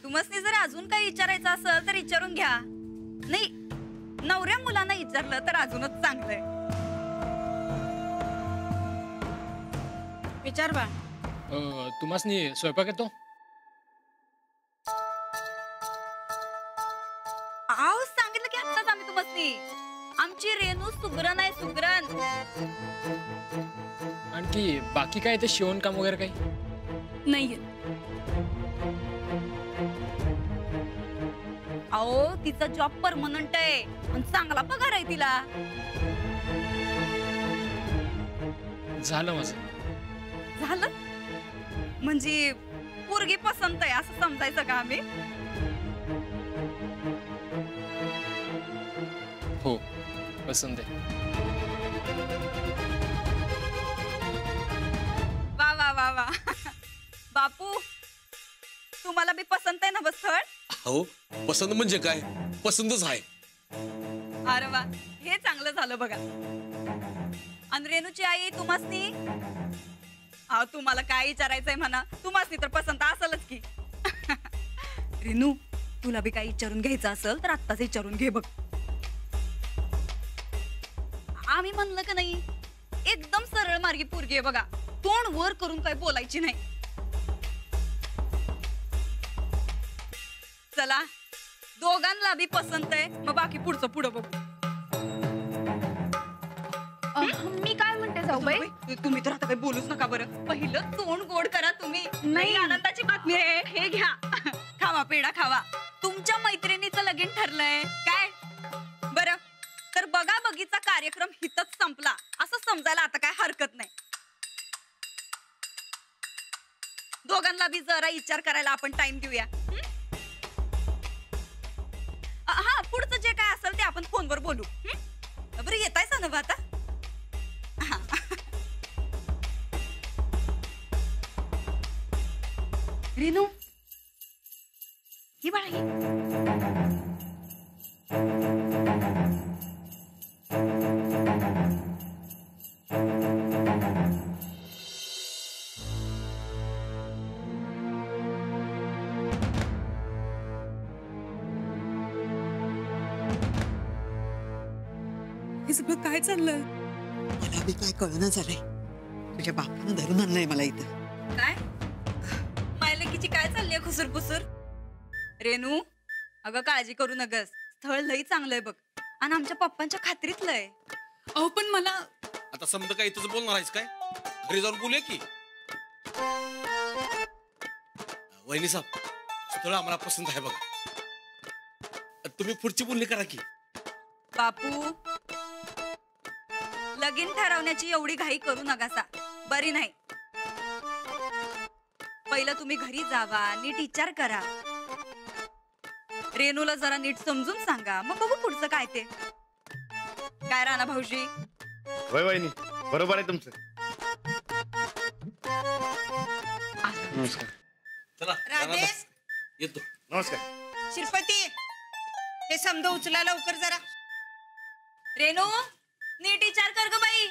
तुम्हाला जर अजून काही विचारायचं असेल तर विचारून घ्या. नाही, नवऱ्या मुलांना विचारलं तर अजूनच चांगलंय. विचार बा. तुम्हाला स्वयंपाक येतो? आव सांगितलं की आत्ताच आम्ही तुम्हाला. आमची रेणू सुगरण आहे, सुगरण. आणखी बाकी काय ते शिवण काम वगैरे काही नाही. अहो तिचा जॉब परमनंट आहे आणि चांगला पगार आहे तिला. झालं माझं. झालं म्हणजे पोरगी पसंत आहे असं समजायचं का आम्ही? हो, पसंत आहे. वा वा वा वा. बापू तुम्हाला बी पसंत आहे ना बस स्थळ? हो, पसंत म्हणजे काय, पसंतच आहे. अरे वा, हे चांगलं झालं बघा. आणि रेणूची आई तुम्हासनी? अहो तुम्हाला काय विचारायचंय म्हणा, तुम्हासनी तर पसंत असेलच की. रेणू तुला बी काही विचारून घ्यायचं असेल तर आत्ताच विचारून घे बघ. आम्ही म्हणलं का नाही, एकदम सरळ मार्गी पोरगी आहे बघा. तोंड वर करून काही बोलायची नाही. चला दोघांना बी पसंत आहे, मग बाकी पुढचं पुढं बघू. मी काय म्हणते जाऊबाई, तुम्ही तर आता काही बोलूच नका बरं. पहिलं तोंड गोड करा तुम्ही. नाही, आनंदाची बातमी आहे. हे घ्या, खावा पेढा खावा. तुमच्या मैत्रिणीचं लगीन ठरलंय काय? बरं तर बघा बघीचा कार्यक्रम हितच संपला असं समजायला आता काय हरकत नाही. दोघांना बी जरा विचार करायला आपण टाइम देऊया. हा, पुढचं जे काय असेल ते आपण फोनवर बोलू. बरं येतायच ना आता? रेणू ही बाळा ही. हे सगळं काय चाललं? मला बी काय कळना झालंय. तुझ्या बापानं धरून आणलंय मला इथं. काय मायलेकीची काय चाललीये खुसूर-पुसूर? रेणू अगं काळजी करू नगस. स्थळ लई चांगलंय बघ आणि आमच्या पप्पांच्या खात्रीतलंय. अहो पण मला आता समजा काय इथंच बोलणार आहेस काय? घरी जाऊन बोलूया की. वहिनी साहेब, स्थळ आम्हाला पसंत आहे बघा. तुम्ही पुढची बोलणी करा की. बापू लगीन ठरवण्याची एवढी घाई करू नकासा, बरी नाही. पहिलं तुम्ही घरी जावा, नीट विचार करा. रेणूला जरा नीट समजून सांगा, मग बघू पुढचं काय ते. काय राणा भाऊजी? होय वहिनी, बरोबर आहे तुमचं. नमस्कार. चला राधेश, येतो. नमस्कार. शिरपती हे समजा उचला लवकर जरा. रेणू नीट विचार कर ग बाई.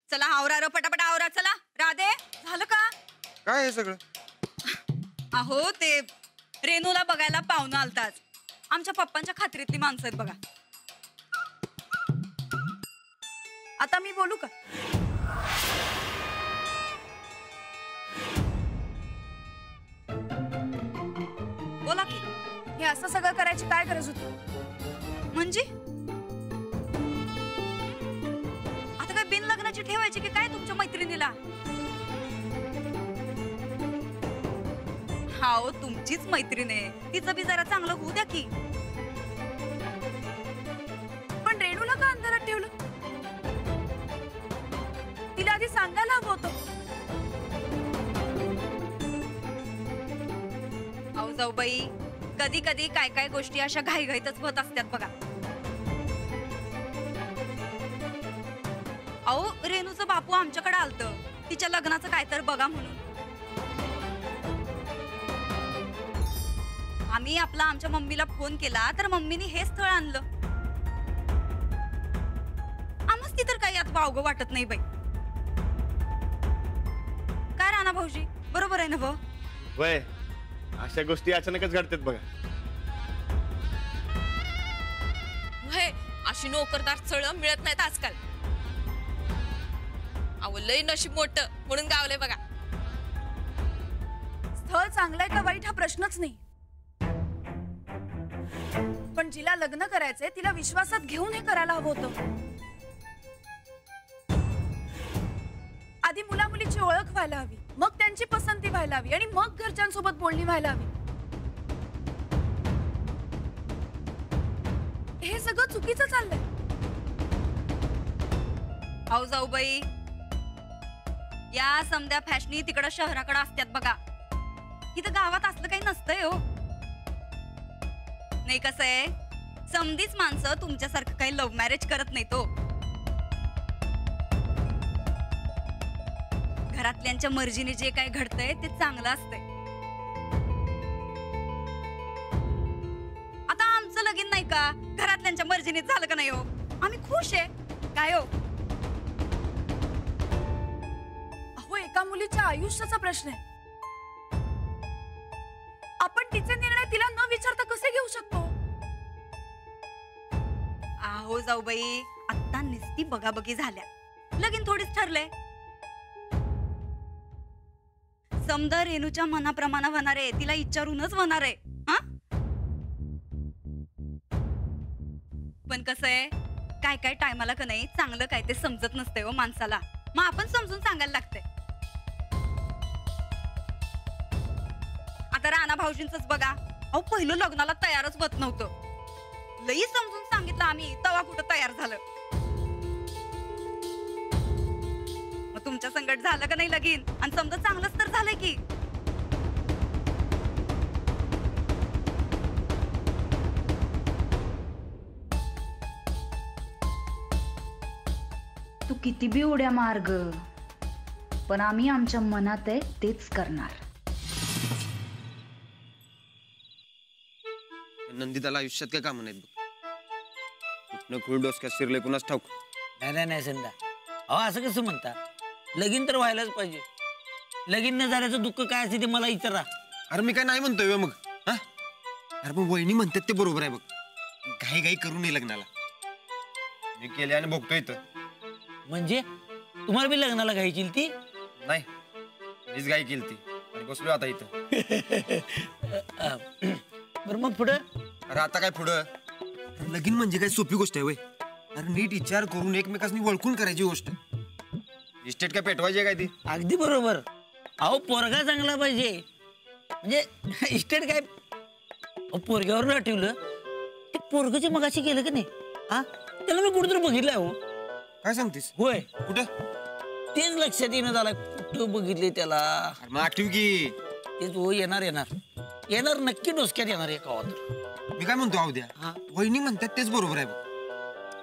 चला आवरा र, पटापट आवरा. चला राधे, झालं का? काय हे सगळं? अहो ते रेणूला बघायला पाहुणं आलतात. आमच्या पप्पांच्या खात्रीतली माणसं आहेत बघा. आता मी बोलू का? बोला की. हे असं सगळं करायची काय गरज होती? म्हणजे आता काय बिन लग्नाची ठेवायची की काय तुमच्या मैत्रिणीला? हाओ तुमचीच मैत्रीण आहे, तिचं बी जरा चांगलं होऊ द्या की. पण रेणूला का अंधारात ठेवलं? तिला आधी सांगायला हवं होतं. अहो जाऊबाई, कधी कधी काय काय गोष्टी अशा घाईघाईतच होत असतात बघा. अहो रेणूचं बापू आमच्याकडे आलतं तिच्या लग्नाचं काय तर बघा म्हणून. आम्ही आमच्या मम्मीला फोन केला तर मम्मीने हे स्थळ आणलं. आम्हाच ती तर काही यात वावगं वाटत नाही बाई. काय राणा भाऊजी बरोबर आहे ना भाऊ? वय अशा गोष्टी अचानकच घडतात बघा. हे अशी नोकरदार स्थळ मिळत नाहीत आजकाल. अहो लय नशीब मोठं म्हणून गावलंय बघा. स्थळ चांगलंय का वाईट हा प्रश्नच नाही, पण जिला लग्न करायचंय तिला विश्वासात घेऊन हे करायला हवं होतं. आधी मुला मुलीची ओळख व्हायला हवी, मग त्यांची पसंती व्हायला हवी आणि मग घरच्यांसोबत बोलणी व्हायला हवी. हे सगळं चुकीचं चाललंय. अहो जाऊबाई, या समध्या फॅशनी तिकडं शहराकडे असतात बघा. इथं गावात असलं काही नसतंय हो. नाही कसं आहे, समधीच माणसं तुमच्यासारखं काही लव्ह मॅरेज करत नाही तो. घरातल्यांच्या मर्जीने जे काही घडतंय ते चांगलं असतंय. आता आमचं लगीन नाही का घरातल्यांच्या मर्जीने झालं का नाही हो? आम्ही खुश आहे काय हो? अहो एका मुलीच्या आयुष्याचा प्रश्न आहे. आपण तिचे निर्णय तिला न विचारता कसे घेऊ शकतो? आहो जाऊबाई, आता निस्ती बघाबघी झाल्या, लगीन थोडीच ठरलंय. समजा रेणूच्या मनाप्रमाणे होणार आहे, तिला विचारूनच होणार आहे. हा पण कसं आहे, काय काय टायमाला का नाही चांगलं काय ते समजत नसते हो माणसाला. मग आपण समजून सांगायला लागते. आता राणा भाऊजींचंच बघा. अहो पहिलं लग्नाला तयारच होत नव्हतं. लई समजून सांगितलं आम्ही, तवा कुठं तयार झालं. मग तुमच्या संकट झालं का नाही लगीन? आणि समजा चांगलंच तर झालंय की. तू किती बी उड्या मार्ग, पण आम्ही आमच्या मनात आहे तेच करणार. नंदिताला आयुष्यात काय कामं नाहीत बघ. कुठनं खूळ डोसक्यात शिरले कुणाच ठाऊक. नाही संध्या, अहो असं कसं म्हणता? लगीन तर व्हायलाच पाहिजे. लगीन न झाल्याचं दुःख काय असते ते मला विचारा. अरे मी काय नाही म्हणतोय मग. हा अरे मग वहिनी म्हणतात ते बरोबर आहे बघ. घाई घाई करू नये लग्नाला. मी केले आणि बघतोय इथं. म्हणजे तुम्हाला बी लग्नाला घायची ती? नाही, मीच घाई केली ती आणि बसलो आता इथं. बरं मग पुढं? अरे आता काय पुढं? लगीन म्हणजे काय सोपी गोष्ट आहे वय. अरे नीट विचार करून एकमेकांनी ओळखून करायची गोष्ट. इस्टेट काय पेटवायची काय ती? अगदी बरोबर. अहो पोरगा चांगला पाहिजे. म्हणजे इस्टेट काय पोरग्यावर न ठेवलं ते पोरगाच्या मगाशी गेलं की नाही. हा त्याला मी कुठेतरी बघितलंय. हो काय सांगतेस? होय. कुठं? तेच लक्षात येणं झालं. कुठं बघितले त्याला? मग आठव की. तेच हो, येणार नक्की डोसक्यात येणार आहे गावात. मी काय म्हणतो आहो द्या, वहिनी म्हणतात तेच बरोबर आहे बघ.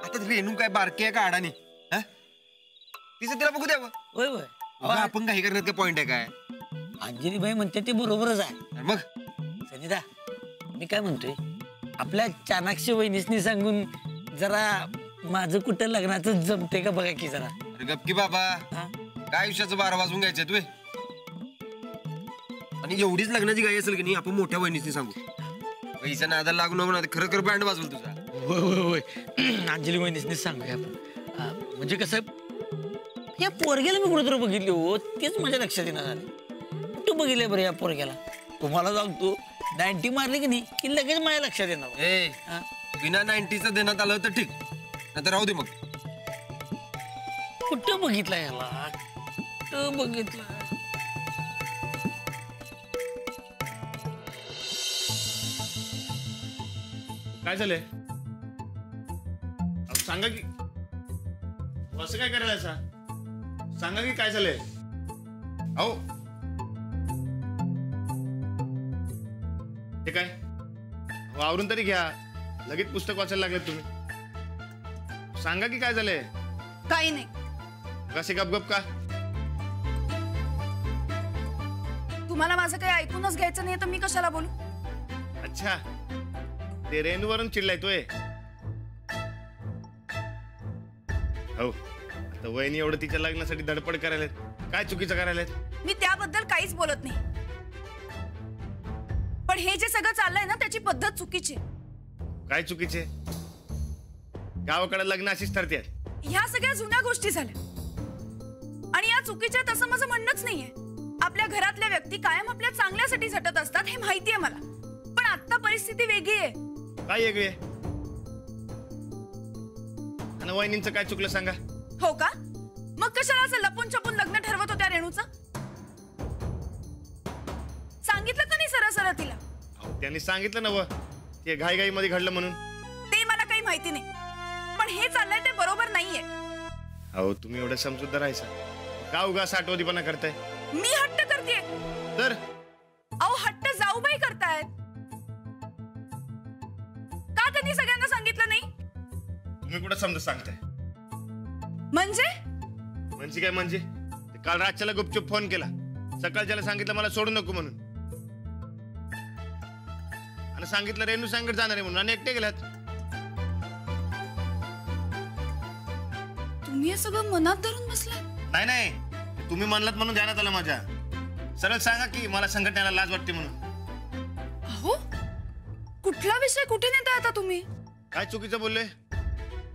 आता रेणू काय बारकी आहे का अडाणी? तिचं तिला बघू द्यावं. होय होय. आपण काही करण्यात काय पॉइंट आहे काय? अंजलीबाई म्हणते ते बरोबरच आहे. मग संगीता, मी काय म्हणतोय, आपल्या चाणाक्ष वहिनीसनी सांगून जरा माझं कुठं लग्नाचं जमते का बघा की जरा. अरे गप्पी बाबा, काय आयुष्याचं 12 वाजून घ्यायचं तुय. आणि एवढीच लग्नाची गाई असेल की नाही, आपण मोठ्या वहिनीसनी सांगू. पैसा नादाला लागू नको ना, खरं बँड वाजवल तुझा. होय अंजली वहिनीसनी सांगूया आपण. म्हणजे कसं, या पोरग्याला मी कुठेतरी बघितले हो, तेच माझ्या लक्षात येणार झाले. कुठं बघितलंय बरं या पोरग्याला? तुम्हाला सांगतो, 90 मारली की नाही की लगेच माझ्या लक्षात येणार. बिना 90चं देण्यात आलं तर ठीक, नाहीतर राहू दे. मग कुठं बघितलं याला? कुठं बघितलं? काय झालंय? सांगा की. असं काय करायला सा? सांगा की काय झालंय? अहो ते काय आवरून तरी घ्या. लगेच पुस्तक वाचायला लागलेत तुम्ही. सांगा की काय झालंय? काही नाही. कसे गपगप का? तुम्हाला माझं काही ऐकूनच घ्यायचं नाही तर मी कशाला बोलू? अच्छा, ते रेणूवरून चिडलाय तोय. हो, आता वहिनी एवढं तिच्या लग्नासाठी धडपड करायला काय चुकीचं करायला? मी त्याबद्दल काहीच बोलत नाही, पण हे जे सगळं चाललंय ना त्याची पद्धत चुकीची आहे. काय चुकीचे? गावाकडे लग्न अशीच ठरते. ह्या सगळ्या जुन्या गोष्टी झाल्या आणि या चुकीच्या तसं माझं म्हणणंच नाहीये. आपल्या घरातल्या व्यक्ती कायम आपल्या चांगल्यासाठी झटत असतात हे माहितीये मला, पण आता परिस्थिती वेगळी आहे. काय वेगळी आहे? आणि वहिनींचं काय चुकलं सांगा? हो का? मग कशाला असं लपून छपून लग्न ठरवत होत्या रेणूचं? सांगितलं का नाही सरळ तिला? त्यांनी सांगितलं ना व ते घाई मध्ये घडलं म्हणून. ते मला काही माहिती नाही, पण हे चाललंय ते बरोबर नाहीये. अहो तुम्ही एवढं समजूतदार आहे का उगाच आठवधीपणा करताय? मी हट्ट करतेय तर अहो हट्ट जाऊबाई करतायत का? त्यांनी सगळ्यांना सांगितलं नाही? तुम्ही कुठं समजत सांगताय? म्हणजे काय म्हणजे? काल रातच्याला गुपचूप फोन केला, सकाळच्याला सांगितलं मला सोडू नको म्हणून, आणि सांगितलं रेणू सांगत जाणार आहे म्हणून, आणि एकटे गेल्यात. तुम्ही हे सगळं मनात धरून बसलाय? नाही, तुम्ही म्हणलात म्हणून ध्यानात आलं माझ्या. सरळ सांगा की मला संघटनेला लाज वाटते म्हणून. अहो कुठला विषय कुठे नेताय आता तुम्ही? काय चुकीचं बोललोय?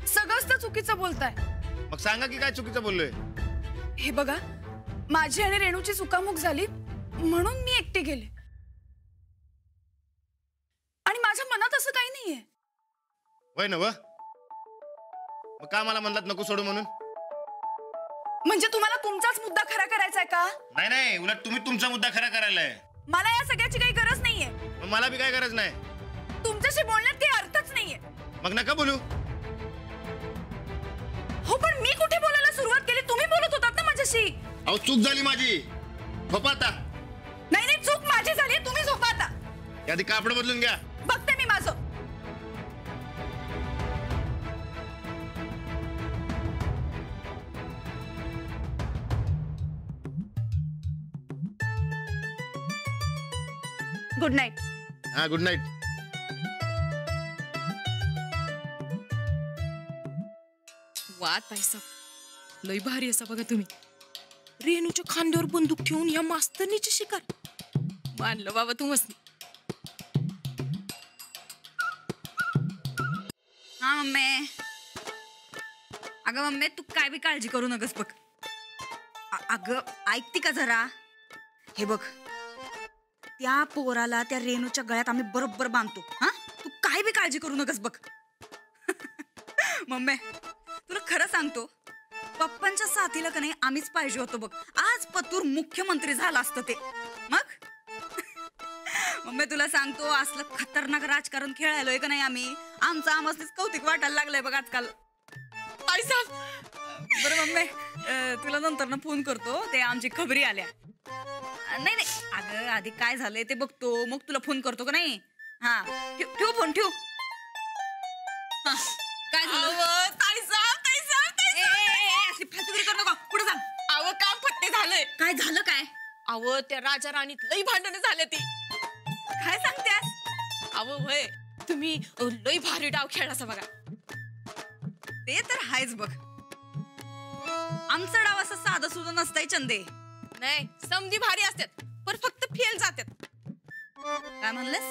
सगळंच तर चुकीचं बोलताय. मग सांगा की काय चुकीचं बोललोय? हे बघा, माझी आणि रेणूची चुकामुक झाली म्हणून मी एकटी गेले, आणि माझ्या मनात असं काही नाहीये. होय ना? मग का मला म्हणलात नको सोडू म्हणून? म्हणजे तुम्हाला तुमचाच मुद्दा खरा करायचा आहे का? नाही, उलट तुम्ही तुमचा मुद्दा खरा करायलाय. मला या सगळ्याची काही गरज नाहीये. मग मला बी काय गरज नाही. तुमच्याशी बोलण्यात काही अर्थच नाहीये. मग नका बोलू. हो पण मी कुठे बोलायला सुरुवात केली? तुम्ही बोलत होतात ना माझ्याशी. अहो चूक झाली माझी, झोपा आता. नाही, चूक माझी झाली, तुम्ही झोपा आता. आधी कापड बदलून घ्या. बघते मी माझं. Good night. हा गुड नाईट. वा ताईसाब, लय भारी असा बघा तुम्ही. रेणूच्या खांद्यावर बंदूक ठेवून या मास्तरनीची शिकार मानलं बाबा तू मस्त. हा मम्मी. अगं मम्मी तू काय बी काळजी करू नकस बघ. अगं ऐकती का जरा? हे बघ, त्या पोराला त्या रेणूच्या गळ्यात आम्ही बरोबर बांधतो. हा, तू काय बी काळजी करू नकस बघ. मम्मी तुला खरं सांगतो, पप्पांच्या साथीला का नाही आम्हीच पाहिजे होतो बघ. आज पतूर मुख्यमंत्री झाला असतं ते. मग मम्मी तुला सांगतो, असलं खतरनाक राजकारण खेळायलोय का नाही आम्ही, आमचं आमचंच कौतिक वाटायला लागलंय बघ आजकाल. बरं मम्मी, तुला नंतर ना फोन करतो, ते आमची खबरी आल्या. नाही अगं आधी काय झालंय ते बघतो, मग तुला फोन करतो का नाही. हा ठेव फोन ठेव. काय झालं? फालतूगिरी करू नका, पुढे जा. अव काम फट्टे झालंय. काय झालं? काय? अव त्या राजा राणीत लई भांडणं झाले ती. काय सांगतेस? अव होय, तुम्ही लई भारी डाव खेळासा बघा. ते तर हायच बघ. आमचा डाव असं साधं सुद्धा नसताय चंदे. नाही, समधी भारी असतात पण फक्त फेल जातात. काय म्हणलेस?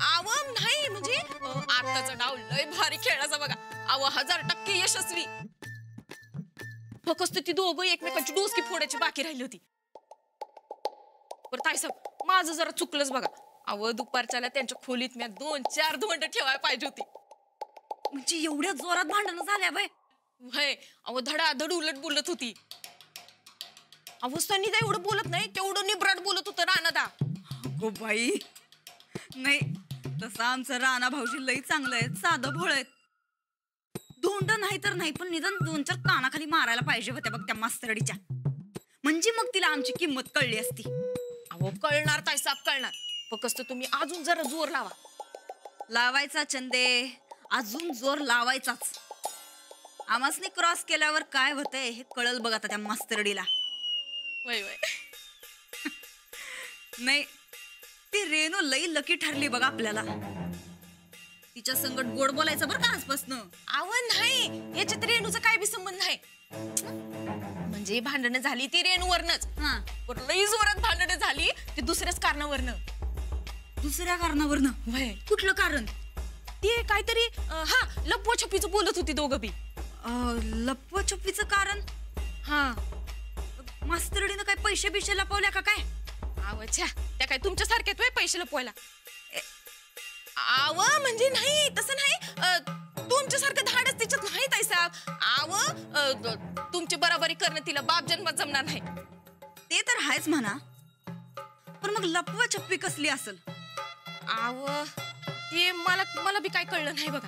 अव नाही म्हणजे आताचा डाव लय भारी खेळाचा बघा. अव 1000% यशस्वी. फक्त ती दोघं एकमेकांची डोसकी फोडायची बाकी राहिली होती. बरं ताईसाहेब, माझं जरा चुकलंच बघा. अव दुपारच्याला त्यांच्या खोलीत मी 2-4 धोंड ठेवायला पाहिजे होती. म्हणजे एवढ्या जोरात भांडणं झाल्या बाय? वय अव धडाधड उलट बोलत होती. अवस्थांनी काय एवढं बोलत नाही, तेवढं निब्राट बोलत होतं राणादा. गो बाई, नाही तसं आमचं राणा भाऊजी लई चांगलं आहे, साधं भोळ आहेत. धोंड नाही तर नाही, पण निदान 2-4 कानाखाली मारायला पाहिजे होत्या बघ त्या मास्तरडीच्या. म्हणजे मग तिला आमची किंमत कळली असती. अहो कळणार ताईसाब, कळणार. फक्त तुम्ही अजून जरा जोर लावा. लावायचा चंदे, अजून जोर लावायचाच. आमासने क्रॉस केल्यावर काय होतंय हे कळल बघ आता त्या मास्तरडीला. वय वय. नाही ती रेणू लई लकी ठरली बघ आपल्याला. तिच्या संगत गोड बोलायचं बरं का आजपासनं. अव नाही, याच्यात रेणूचा काय बी संबंध नाही. म्हणजे भांडणं झाली ती रेणूवरनच. पण लई जोरात भांडणं झाली ती दुसऱ्याच कारणावरनं. दुसऱ्या कारणावरनं? वय कुठलं कारण? ते काहीतरी लपवाछपीचं बोलत होती दोघं बी. लपवाछपीचं कारण? हा, मास्तरडीनं काय पैसे बिशे लपवल्या का काय? आवच्छा, त्या काय तुमच्या सारख्यात वय पैसे लपवायला? आव म्हणजे नाही, तसं नाही. तुमच्यासारखं धाडच तिच्यात नाही ताईसाहेब. आव तुमची बराबरी करणं तिला बाप जन्मात जमणार नाही. ते तर आहेच म्हणा, पण मग लपवा छप्पी कसली असेल? आव ते मला बी काय कळलं नाही बघा.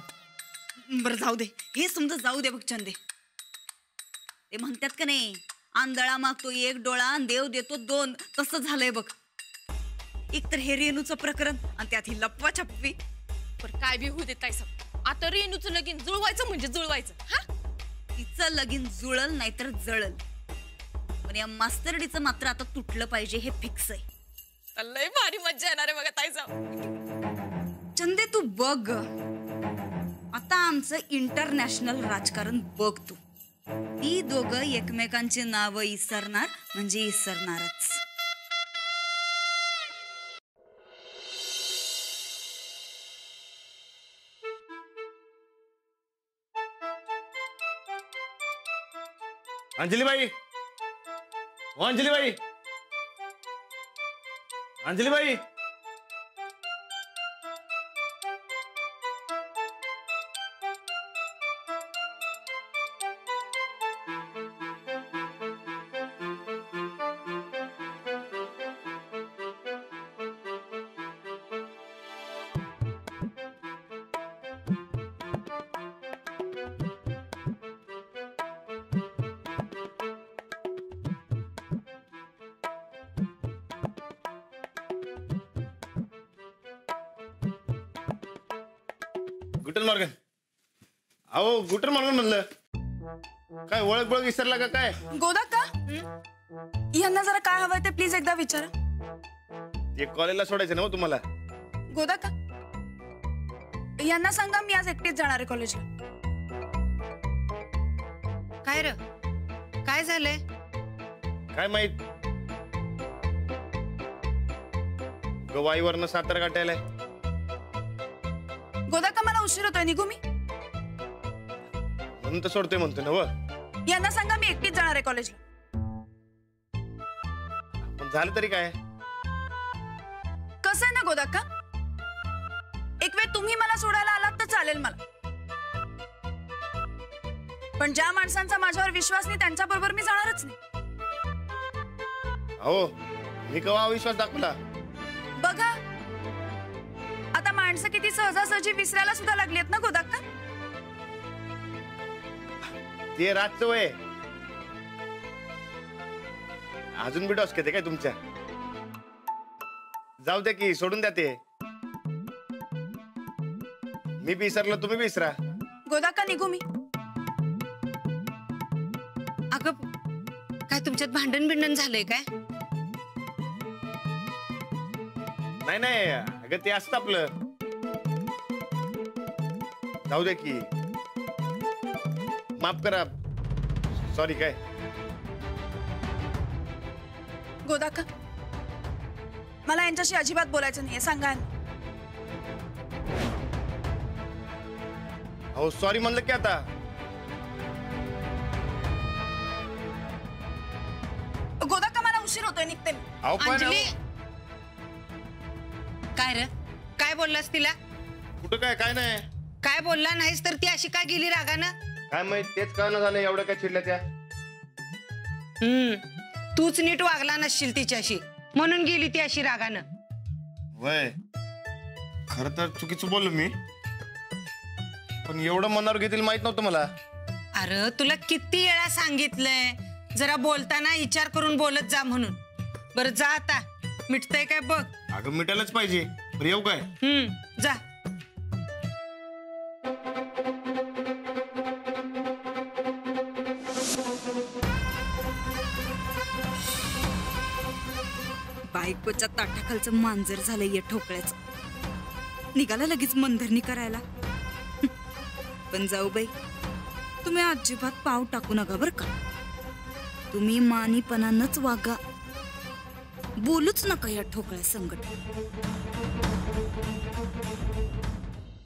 बरं जाऊ दे, हे समजा जाऊ दे बघ चंदे. ते म्हणतात का नाही, आंधळा मागतो एक डोळा आणि देव देतो दोन, तसं झालंय बघ. एक तर हे रेणूचं प्रकरण आणि त्यात ही लपवा छप्पी. पण काय बी होऊ दे ताईसाहेब, आता रेणूचं लगीन जुळवायचं म्हणजे जुळवायचं. हा, तिचं लगीन जुळल नाहीतर जळल, पण या मास्तरडीचं मात्र आता तुटलं पाहिजे हे फिक्स आहे. लय भारी मज्जा येणार आहे बघा ताईसाहेब. चंदे तू बघ, आता आमचं इंटरनॅशनल राजकारण बघ तू. ती दोघं एकमेकांची नावं इसरणार म्हणजे इसरणारच. अंजलीबाई, हो अंजलीबाई, अंजलीबाई. गुटन मॉर्गन. अहो गुटन मॉर्गन म्हणलं काय, ओळख बळख विसरला का काय? गोदा का यांना जरा काय हवंय ते प्लीज एकदा विचारा. ते कॉलेजला सोडायचं ना हो तुम्हाला. गोदा का यांना सांगा मी आज एकटीच जाणार आहे कॉलेजला. काय र, काय झालंय? काय माहित, गवाईवरनं सातारा गाठायलाय. गोदा का मला उशीर होतोय, निघू मी? म्हणून तर सोडतोय म्हणतो ना व. यांना सांगा मी एकटीच जाणार आहे कॉलेजला. पण झालं तरी काय? कसं आहे ना गोदा का, एक वेळ तुम्ही मला सोडायला आलात तर चालेल मला, पण ज्या माणसांचा माझ्यावर विश्वास नाही त्यांच्या बरोबर मी जाणारच नाही. अहो मी केव्हा अविश्वास दाखवला? बघा आता माणसं किती सहजासहजी विसरायला सुद्धा लागली आहेत ना गोदाक्का. ते रातचं वय अजून बी डॉस घेते काय तुमच्या? जाऊ द्या की, सोडून द्या ते. मी बी विसरलो, तुम्ही बी विसरा. गोदाक्का निघू मी? अगं काय तुमच्यात भांडण बिंडण झालंय काय? नाही नाही अगं ते असतं आपलं. जाऊ दे की, माफ करा. सॉरी. काय गोदाक्का मला यांच्याशी अजिबात बोलायचं नाहीये, सांगा. अहो सॉरी म्हणलं की आता. गोदाक्का मला उशीर होतोय, निघते मी. अहो पण अंजली, काय र, काय बोललास तिला? कुठं काय? काय नाही. काय बोलला नाहीस तर ती अशी काय गेली रागानं? काय माहित, तेच कळणं झालं एवढं काय चिडल्या त्या. तूच नीट वागला नसशील तिच्याशी म्हणून गेली ती अशी रागानं. वय खर तर चुकीचं बोललो मी, पण एवढं मनावर घेतील माहित नव्हतं मला. अरे तुला किती वेळा सांगितलंय जरा बोलताना विचार करून बोलत जा म्हणून. बरं जा आता, मिटतंय काय बघ. अगं मिटायलाच पाहिजे. बरं येऊ काय? जा. बायकोच्या ताटाखालचं मांजर झालंय या ठोकळ्याचं. निघाला लगेच मनधरणी करायला. पण जाऊ बाई, तुम्ही अजिबात पाव टाकू नका बर का. तुम्ही मानीपणानंच वागा, बोलूच नका या ठोकळ्या संकट.